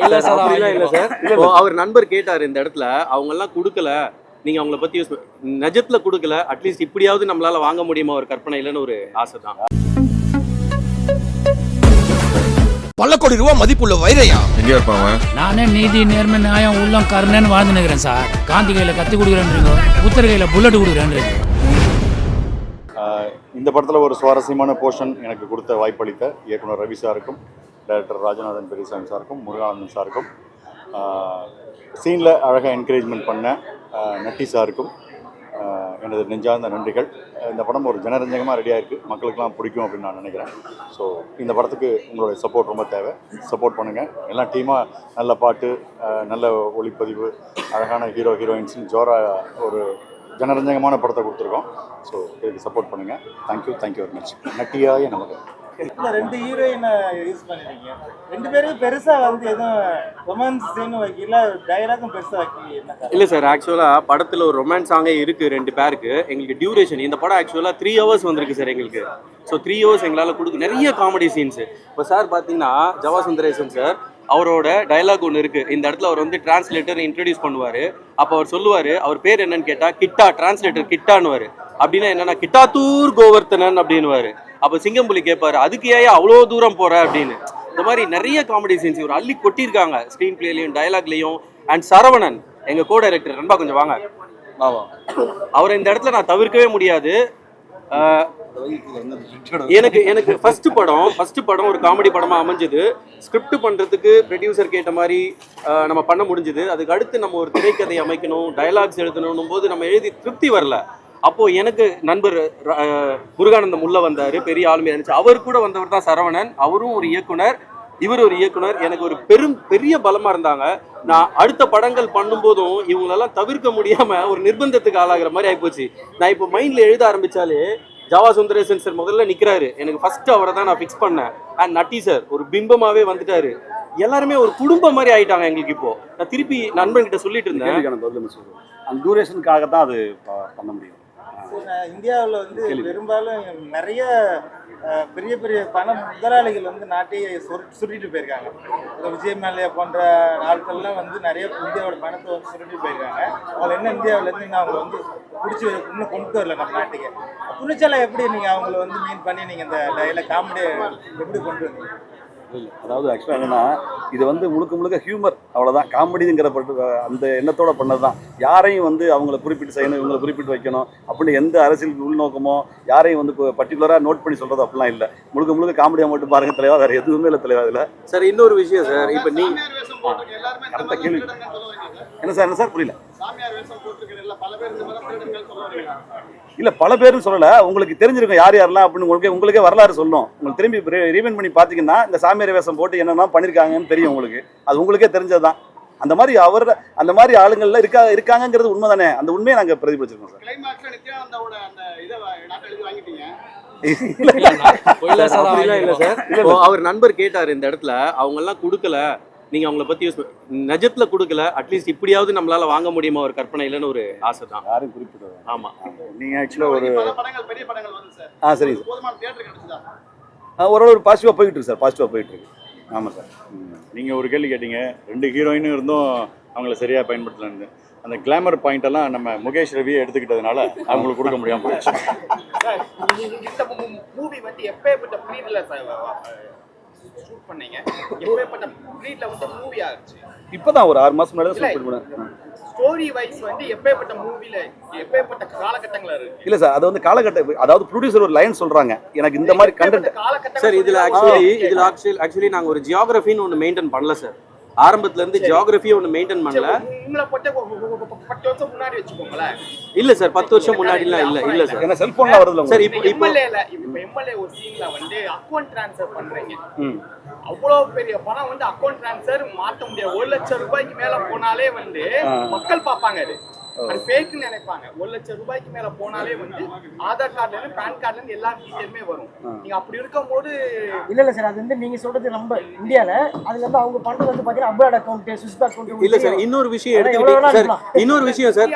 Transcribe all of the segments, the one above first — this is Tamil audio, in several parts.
இல்ல சார். அவர் நண்பர் கேட்டாரு இந்த இடத்துல, அவங்க எல்லாம் கொடுக்கல, நீங்க அவங்கள பத்தி யூஸ் நிஜத்துல கொடுக்கல, அட்லீஸ்ட் இப்படியாவது நம்மளால வாங்க முடியுமா ஒரு கற்பனை இல்லைன்னு ஒரு ஆசை தான். பல கோடி ரூபாய் மதிப்புள்ள வைரையா எங்க இருப்பாங்க? நானே நீதி நேர்மை நியாயம் உள்ளம் கருணன்னு வாழ்ந்து நிற்கிறேன் சார். காந்தி கையில கத்தி கொடுக்குறேன்றீங்க, புத்தர் கையில புல்லட் கொடுக்குறேன்றீங்க. இந்த படத்தில் ஒரு சுவாரஸ்யமான போர்ஷன் எனக்கு கொடுத்த வாய்ப்பளித்த இயக்குனர் ரவி சாருக்கும், டைரக்டர் ராஜநாதன் பெரியசாமி சாருக்கும், முருகானந்தன் சாருக்கும், சீனில் அழகாக என்கரேஜ்மெண்ட் பண்ண நட்டி சாருக்கும் எனது நெஞ்சார்ந்த நன்றிகள். இந்த படம் ஒரு ஜனரஞ்சகமாக ரெடியாக இருக்குது, மக்களுக்கெல்லாம் பிடிக்கும் அப்படின்னு நான் நினைக்கிறேன். ஸோ இந்த படத்துக்கு உங்களுடைய சப்போர்ட் ரொம்ப தேவை. சப்போர்ட் பண்ணுங்கள். எல்லாம் டீமாக நல்ல பாட்டு, நல்ல ஒளிப்பதிவு, அழகான ஹீரோ ஹீரோயின்ஸ்னு ஜோராக ஒரு ஜனரஞ்சகமான படத்தை கொடுத்துருக்கோம். ஸோ இதுக்கு சப்போர்ட் பண்ணுங்கள். Thank you very much. நட்டியாய நமக்கு. ரெண்டு ஹீரோயினை யூஸ் பண்ணிருக்கீங்க, ரெண்டு பேரும் பெருசா வந்து எதுவும் ரொமான்ஸ் சீன் வைக்கல, டயலாகும் பெருசா வைக்கல. இல்ல சார், ஆக்சுவலா படத்துல ஒரு ரொமான்ஸ் சாங்கே இருக்கு ரெண்டு பேருக்கு. எங்களுக்கு டியூரேஷன் இந்த படம் ஆக்சுவலா 3 hours வந்திருக்கு சார் எங்களுக்கு. ஸோ 3 hours எங்களால் கொடுக்க நிறைய காமெடி சீன்ஸ். இப்போ சார் பார்த்தீங்கன்னா ஜவா சுந்தரேசன் சார் அவரோட டயலாக் ஒன்று இருக்கு. இந்த இடத்துல அவர் வந்து டிரான்ஸ்லேட்டர் இன்ட்ரடியூஸ் பண்ணுவாரு. அப்போ அவர் சொல்லுவாரு, அவர் பேர் என்னன்னு கேட்டா கிட்டா, டிரான்ஸ்லேட்டர் கிட்டான்னுவாரு. அப்படின்னா என்னன்னா கிட்டாத்தூர் கோவர்த்தனன் அப்படின்னுவாரு. அப்போ சிங்கம்புலி கேட்பாரு, அதுக்கு ஏன் அவ்வளோ தூரம் போற அப்படின்னு. இந்த மாதிரி நிறைய காமெடி சீன்ஸ் இவர் அள்ளி கொட்டியிருக்காங்க ஸ்க்ரீன் பிளேலையும் டைலாக்லையும். அண்ட் சரவணன் எங்க கோ டைரக்டர், நண்பா கொஞ்சம் வாங்க. அவரை இந்த இடத்துல நான் தவிர்க்கவே முடியாது. எனக்கு ஃபர்ஸ்ட் படம் ஒரு காமெடி படமா அமைஞ்சது. ஸ்கிரிப்ட் பண்றதுக்கு ப்ரொடியூசர் கேட்ட மாதிரி நம்ம பண்ண முடிஞ்சது. அதுக்கு அடுத்து நம்ம ஒரு திரைக்கதை அமைக்கணும், டயலாக்ஸ் எழுதணும் போது நம்ம எழுதி திருப்தி வரல. அப்போ எனக்கு நண்பர் முருகானந்தம் உள்ள வந்தாரு, பெரிய ஆளுமையா இருந்துச்சு. அவர் கூட வந்தவர் தான் சரவணன். அவரும் ஒரு இயக்குனர், இவர் ஒரு இயக்குனர். எனக்கு ஒரு பெரிய பலமா இருந்தாங்க. நான் அடுத்த படங்கள் பண்ணும்போதும் இவங்களெல்லாம் தவிர்க்க முடியாம ஒரு நிர்பந்தத்துக்கு ஆளாகிற மாதிரி ஆயிப்போச்சு. நான் இப்போ மைண்ட்ல எழுத ஆரம்பிச்சாலே ஜவா சுந்தரேசன் சார் முதல்ல நிக்கிறாரு. எனக்கு ஃபர்ஸ்ட் அவரை தான் நான் ஃபிக்ஸ் பண்ணேன். அண்ட் நட்டி சார் ஒரு பிம்பமாவே வந்துட்டாரு. எல்லாருமே ஒரு குடும்பம் மாதிரி ஆயிட்டாங்க எங்களுக்கு. இப்போ நான் திருப்பி நண்பன் கிட்ட சொல்லிட்டு இருந்தேன், அந்த டூரேஷனுக்காக தான் அது பண்ண முடியும். இந்தியாவில் வந்து பெரும்பாலும் நிறைய பெரிய பெரிய பண முதலாளிகள் வந்து நாட்டையே சுருட்டிட்டு போயிருக்காங்க. விஜய் மல்லையா போன்ற ஆட்கள்லாம் வந்து நிறைய இந்தியாவோட பணத்தை வந்து சுருட்டிட்டு போயிருக்காங்க. அவங்க என்ன இந்தியாவிலேருந்து இன்னும் அவங்க வந்து பிடிச்சி இன்னும் கொண்டு வரல நம்ம நாட்டுக்கு. துணிச்சலை எப்படி நீங்கள் அவங்கள வந்து மீன் பண்ணி நீங்கள் இந்த டைலாக் காமெடியை எப்படி கொண்டு வந்தீங்க? அதாவது ஆக்சுவலாக என்னன்னா, இது வந்து முழுக்க ஹியூமர், அவ்வளோதான். காமெடிங்கிற அந்த எண்ணத்தோட பண்ணது தான். யாரையும் வந்து அவங்கள குறிப்பிட்டு செய்யணும், இவங்களை குறிப்பிட்டு வைக்கணும் அப்படின்னு எந்த அரசியல் உள்நோக்கமோ யாரையும் வந்து பர்டிகுலராக நோட் பண்ணி சொல்கிறது அப்படிலாம் இல்லை. முழுக்க காமெடியாக மட்டும் பாருங்க தலைவா, வேறு எதுவுமே இல்லை தலைவா. இதில் சார் இன்னொரு விஷயம் சார், இப்போ நீ கரெக்டாக கேள்வி என்ன சார் புரியல. இல்ல பல பேரும் சொல்லல, உங்களுக்கு தெரிஞ்சிருக்கும் யார் யாரெல்லாம் அப்படின்னு. உங்களுக்கே வரலாறு சொல்லணும். உங்களுக்கு திரும்பி ரீவெண்ட் பண்ணி பாத்தீங்கன்னா இந்த சாமியார் வேஷம் போட்டு என்னென்ன பண்ணிருக்காங்கன்னு தெரியும் உங்களுக்கு. அது உங்களுக்கே தெரிஞ்சதுதான். அந்த மாதிரி ஆளுங்கள்ல இருக்காங்கிறது உண்மை தானே. அந்த உண்மையை நாங்க பிரதிபலிச்சிருக்கோம் சார். இல்ல சார், அவர் நண்பர் கேட்டாரு இந்த இடத்துல, அவங்க எல்லாம் கொடுக்கல, நீங்க அவங்கள பத்தி யூஸ் நிஜத்துல கொடுக்கல, அட்லீஸ்ட் இப்படியாவது நம்மளால வாங்க முடியுமா ஒரு கற்பனை இல்லைன்னு ஒரு ஆசை தான். யாரும் குறிப்பிட்டு. ஆமா, நீங்க ஆக்சுவலா ஒரு சரிங்க சார். ஓரளவு பாசிட்டிவா போயிட்டு இருக்கு சார், பாசிட்டிவா போயிட்டு இருக்கு. ஆமா சார். நீங்க ஒரு கேள்வி கேட்டீங்க, 2 ஹீரோயினும் இருந்தும் அவங்கள சரியா பயன்படுத்தலன்னு. அந்த கிளாமர் பாயிண்ட் எல்லாம் நம்ம முகேஷ் ரவியை எடுத்துக்கிட்டதுனால அவங்களுக்கு கொடுக்க முடியாம போயிடுச்சு. ஷூட் பண்ணீங்க, எப்பேற்பட்ட ப்ரீட்ல வந்து மூவி ஆச்சு? இப்பதான் ஒரு 6 மாசம் முன்னாடி ஷூட் பண்ணேன். ஸ்டோரி வைஸ் வந்து எப்பேற்பட்ட மூவில எப்பேற்பட்ட காலகட்டங்கள இருக்கு? இல்ல சார், அது வந்து காலகட்டம், அதாவது ப்ரொடியூசர் ஒரு லைன் சொல்றாங்க, எனக்கு இந்த மாதிரி கண்டென்ட் சார். இதுல ஆக்சுவலி நாங்க ஒரு ஜியோகிராஃபின்னு ஒன்னு மெயின்டைன் பண்ணல சார். ஆரம்பத்துல இருந்து ஜியோகிராஃபியை ஒன்னு மெயின்டைன் பண்ணல. உங்களை 10 வருஷம் முன்னாடி வெச்சுக்கோங்களே. இல்ல சார், 10 வருஷம் முன்னாடிலாம் இல்ல சார். என்ன செல்போன்ல வருதுல சார். இப்போ எம்எல்ஏ ஒரு சீன்ல வந்து அக்கவுண்ட் ட்ரான்ஸ்ஃபர் பண்றீங்க. அவ்வளவு பெரிய பணம் வந்து அக்கவுண்ட் ட்ரான்ஸ்ஃபர் மாத்த முடியாது. 1 லட்சம் ரூபாய்க்கு மேல போனாலே வந்து மக்கள் பாப்பாங்க, அது ஃபேக்னு நினைப்பாங்க. 1 லட்சம் ரூபாய்க்கு மேல போனாலே வந்து ஆதார் கார்டுல இருந்து பேன் கார்டுல இருந்து எல்லா டீடைலுமே வரும். நீங்க அப்படி இருக்கும்போது இல்ல சார், அது வந்து நீங்க சொல்றது நம்ம இந்தியால, அதுல வந்து அவங்க பண்றது வந்து பாத்தீங்கன்னா அப்ராட் அக்கவுண்ட், ஸ்விஸ் அக்கவுண்ட். இல்ல சார், இன்னொரு விஷயம் எடுத்துக்கிட்டீங்க சார். இன்னொரு விஷயம் சார்.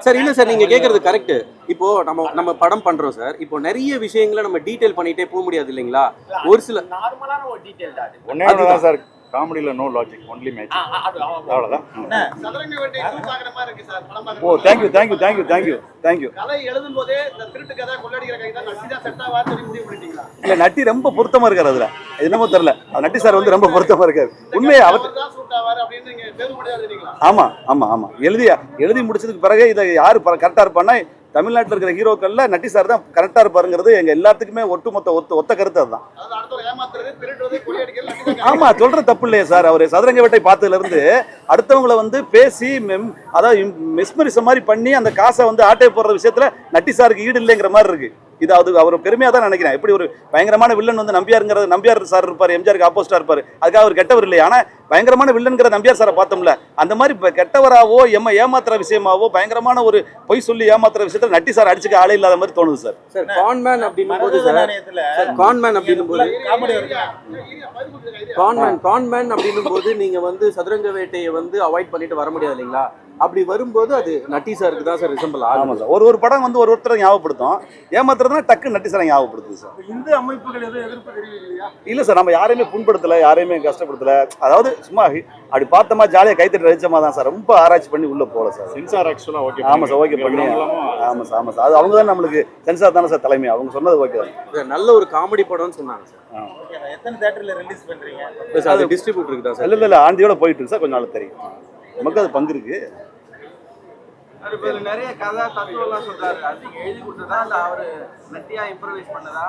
சார் இல்ல சார், நீங்க கேக்குறது கரெக்ட். இப்போ இப்போ நம்ம படம் பண்றோம் சார். இப்போ நிறைய விஷயங்களை நம்ம டீடைல் பண்ணிட்டே போக முடியாது இல்லைங்களா? ஒரு சில நார்மலான ஒரு டீடைல் தான் அது. ஒன்னே ஒண்ணுதான் சார், காமெடியில் நோ லாஜிக், ஒன்லி மேட்ச். அவ்வளோதான். சதுரங்க வேட்டை பார்க்குற மாதிரி இருக்கு சார் படம் பார்க்குற. Oh thank you. கதை எழுதும் போதே இந்த திருட்டு கதை கொள்ளடிக்கிற கதை தான் நட்டி தான் செட் ஆகாது சொல்லி முடிவு பண்ணிட்டீங்களா? இல்லை, நட்டி ரொம்ப பொருத்தமாக இருக்கார் அதில். என்னமோ தெரியல, நட்டி சார் வந்து ரொம்ப பொருத்தமாக இருக்காரு. உண்மையை அவர் தான் சூட் ஆவாரு அப்படின்னு நீங்க தேர்வு முடியாதுங்களா? ஆமாம் எழுதி முடிச்சதுக்கு பிறகு இதை யார் கரெக்டாக இருப்பான்னா, தமிழ்நாட்டில் இருக்கிற ஹீரோக்கள்ல நட்டி சார் தான் கரெக்டாக இருப்பாருங்கிறது எங்க எல்லாத்துக்குமே ஒத்த கருத்து அதுதான். அதாவது அடுத்த ஏமாத்துறது, திருடுறது, கொள்ளையடிக்கிறது நட்டி தான். ஆமா, சொல்றது தப்பு இல்லையா சார்? அவர் சதுரங்க வேட்டை பார்த்ததுல இருந்து அடுத்தவங்களை வந்து பேசி அதாவது மெஸ்மரிசம் மாதிரி பண்ணி அந்த காசை வந்து ஆட்டை போடுற விஷயத்துல நட்டி சாருக்கு ஈடு இல்லைங்கிற மாதிரி இருக்கு. இது அவர் பெருமையா தான் நினைக்கிறேன். எப்படி ஒரு பயங்கரமான வில்லன் வந்து நம்பியார் சார் இருப்பார், எம்ஜிஆருக்கு ஆப்போசிட்டா இருப்பாரு, அதுக்காக அவர் கெட்டவர் இல்லையா? ஆனா பயங்கரமான வில்லன்கிற நம்பியார் சாரை பார்த்தோம்ல, அந்த மாதிரி கெட்டவராவோ ஏமாத்துற விஷயமாவோ பயங்கரமான ஒரு பொய் சொல்லி ஏமாத்துற விஷயத்துல நட்டி சார் அடிச்சுக்க ஆளே இல்லாத மாதிரி தோணுது சார். சார் கான்மேன் அப்படின்னும் போது கான்மேன் அப்படின்னும் போது நீங்க வந்து சதுரங்க வேட்டையை வந்து அவாய்ட் பண்ணிட்டு வர முடியாது இல்லைங்களா? அப்படி வரும்போது அது நட்டி சாருக்கு தான் சார் ரிசம்பிள் ஆகும். ஆமா சார், ஒரு படம் வந்து ஒருத்தரை ஞாபகப்படுத்தும், ஏமாத்துறதுனா டக்கு நட்டி சாரை ஞாபகப்படுத்துது சார். இந்து அமைப்புகள் எதுவும் எதிர்ப்பு தெரிவிக்கலையா? இல்ல சார், நம்ம யாரையுமே புண்படுத்தல, யாரையுமே கஷ்டப்படுத்தல. அதாவது சும்மா அப்படி பார்த்தோமா ஜாலியா கைத்தட்டி ரசிச்சமா தான் சார். ரொம்ப ஆராய்ச்சி பண்ணி உள்ள போல சார். சென்சார் ஆக்சுவலா ஓகே. ஆமா சார், ஓகே பண்ணி. ஆமா சார், அது அவங்க தான் நம்மளுக்கு சென்சார் தானே சார் தலைமை. அவங்க சொன்னது ஓகே தான். நல்ல ஒரு காமெடி படம்னு சொன்னாங்க சார். எத்தனை தியேட்டர்ல ரிலீஸ் பண்றீங்க? அது டிஸ்ட்ரிபியூட்டருக்கு தான் சார். இல்ல ஆண்டியோட போயிட்டு இருக்கு சார். கொஞ்ச நாள் தெரியும், நமக்கு அது பங்கு இருக்கு. நிறைய கதை தத்துவம்லாம் சொல்றாரு. அது எழுதி கொடுத்ததா இல்ல அவரு நட்டியா இம்ப்ரவைஸ் பண்ணதா?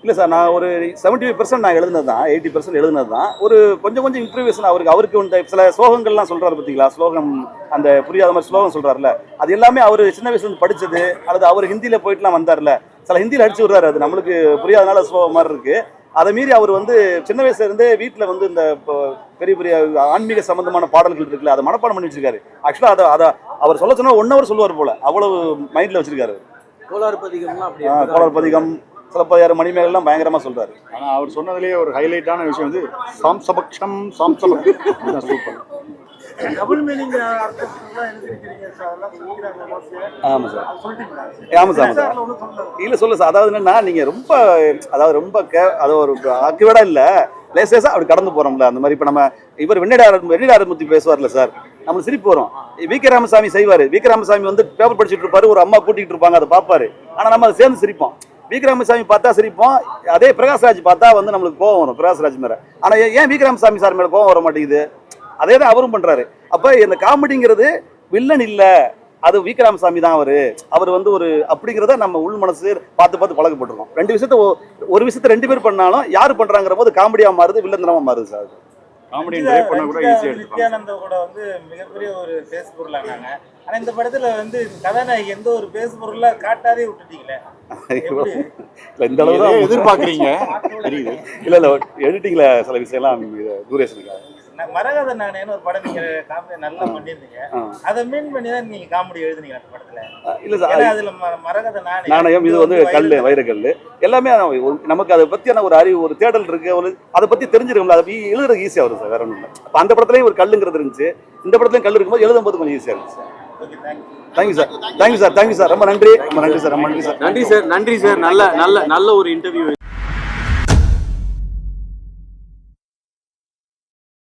இல்லை சார், நான் ஒரு 75% நான் எழுதுனது தான், 80% எழுதுனது தான். ஒரு கொஞ்சம் இம்ப்ரூவேஷன் அவருக்கு இந்த சில ஸ்லோகங்கள்லாம் சொல்கிறாரு பார்த்தீங்களா? ஸ்லோகம் அந்த புரியாத மாதிரி ஸ்லோகம் சொல்கிறாருல, அது எல்லாமே அவர் சின்ன வயசுலேருந்து படித்தது, அல்லது அவர் ஹிந்தியில் போயிட்டுலாம் வந்தார்ல, சில ஹிந்தியில் அடிச்சு விட்றாரு. அது நம்மளுக்கு புரியாதனால ஸ்லோகம் மாதிரி இருக்குது. அதை மீறி அவர் வந்து சின்ன வயசுலேருந்தே வீட்டில் வந்து இந்த பெரிய ஆன்மீக சம்பந்தமான பாடல்கள் இருக்குல்ல, அதை மனப்பாடம் பண்ணி வச்சிருக்காரு. ஆக்சுவலாக அதை அவர் சொல்ல சொன்னால் 1 hour சொல்லுவார் போல, அவ்வளவு மைண்டில் வச்சிருக்காரு. கோளாறு பதிகம்லாம் அப்படி கோளாறு பதிகம், சிலப்பதிகார மணிமேகலாம் பயங்கரமா சொல்றாரு. ஆனா அவர் சொன்னதுலேயே ஒரு ஹைலைட்டான விஷயம் வந்து சாம்சபக்ஷம் சூப்பர். டபுள் மீனிங் அர்த்தத்துக்குலாம் எழுதிருக்கீங்க சார், அதெல்லாம் சொல்லிக்கிறாங்க மோஸ்ட்லி. ஆமா சார், சொல்லிட்டீங்களா? ஆமா சார். இல்ல சொல்ல சார், அதாவது என்னன்னா நீங்க ரொம்ப அது ஒரு ஆக்குவேடா இல்ல, லேசா அப்படி கடந்து போறோம்ல, அந்த மாதிரி. இப்ப நம்ம இவர் வெண்ணிடாரமுத்தி பேசுவார்ல சார், நம்மளுக்கு சிரிப்பு வரும். வி.கே. ராமசாமி செய்வாரு. வி.கே. ராமசாமி வந்து பேப்பர் படிச்சுட்டு இருப்பாரு, ஒரு அம்மா கூட்டிட்டு இருப்பாங்க, அதை பார்ப்பாரு. ஆனா நம்ம அதை சேர்ந்து சிரிப்போம். வி.கே. ராமசாமி பார்த்தா சிரிப்போம், அதே பிரகாஷ்ராஜ் பார்த்தா வந்து நம்மளுக்கு கோவம் வரும் பிரகாஷ்ராஜ் மேல. ஆனா ஏன் வி.கே. ராமசாமி சார் மேல கோவம் வர மாட்டேங்குது? அதே தான் அவரும் பண்றாரு. அப்ப இந்த காமெடிங்கிறது வில்லன் இல்ல, அது வி.கே. ராமசாமி தான். அவர் வந்து ஒரு அப்படிங்கிறத நம்ம உள் மனசு பார்த்து பழக்கப்பட்டிருக்கோம். ஒரு விஷயத்த 2 பேர் பண்ணாலும் யாரு பண்றாங்கிற போது காமெடியா மாறுது, வில்லந்தனமா மாறுது சார். காமெடி ட்ரைவ் பண்ண கூட ஈஸியா எடுத்துக்கலாம். நித்யானந்த கூட வந்து மிகப்பெரிய ஒரு பேஸ் பொருளானாங்க. ஆனா இந்த படத்துல வந்து கதாநாயகி எந்த ஒரு பேஸ் பொருளா காட்டாதே விட்டுட்டீங்களே. இந்த அளவு தான் எதிர்பார்க்குறீங்க தெரியுது. இல்ல எடிட்டிங்ல சில விஷயம்லாம் டூரேஷனுக்காக. மரகத நாணயன்னு ஒரு படம் நீங்க காமெடி நல்லா பண்ணியிருந்தீங்க, அதை மீன் பண்ணி தான் நீங்க காமெடி எழுதுனீங்க அந்த படத்துல. இல்ல சார், அதுல மரகத நாணயம் இது வந்து கல்லு, வைரக்கல்லு எல்லாமே நமக்கு அதை பத்தியான ஒரு அறிவு, ஒரு தேடல் இருக்கு, அதை பத்தி தெரிஞ்சிருக்கும்ல, அதை எழுதுறது ஈஸியா வரும் சார், வேற ஒன்றும் இல்லை. அந்த படத்துலயும் ஒரு கல்லுங்கிறது இருந்துச்சு, இந்த படத்துலயும் கல் இருக்கும்போது எழுதும் போது கொஞ்சம் ஈஸியா இருந்துச்சு. தேங்க்யூ சார், ரொம்ப நன்றி சார். நன்றி சார். நல்ல ஒரு இன்டர்வியூ.